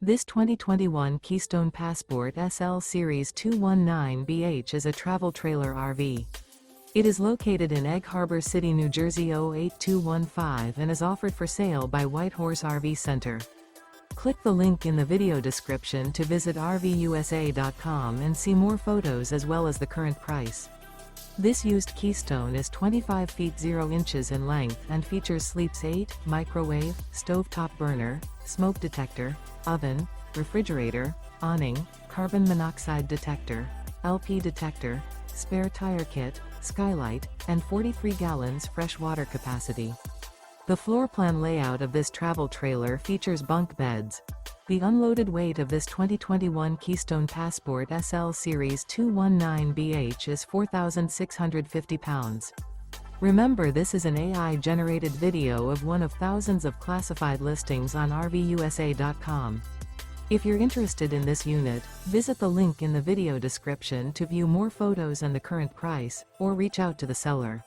This 2021 Keystone Passport SL Series 219BH is a travel trailer RV. It is located in Egg Harbor City, New Jersey 08215 and is offered for sale by Whitehorse RV Center. Click the link in the video description to visit RVUSA.com and see more photos as well as the current price. This used Keystone is 25 feet 0 inches in length and features sleeps 8, microwave, stovetop burner, smoke detector, oven, refrigerator, awning, carbon monoxide detector, LP detector, spare tire kit, skylight, and 43 gallons fresh water capacity. The floor plan layout of this travel trailer features bunk beds. The unloaded weight of this 2021 Keystone Passport SL Series 219BH is 4,650 pounds. Remember, this is an AI-generated video of one of thousands of classified listings on RVUSA.com. If you're interested in this unit, visit the link in the video description to view more photos and the current price, or reach out to the seller.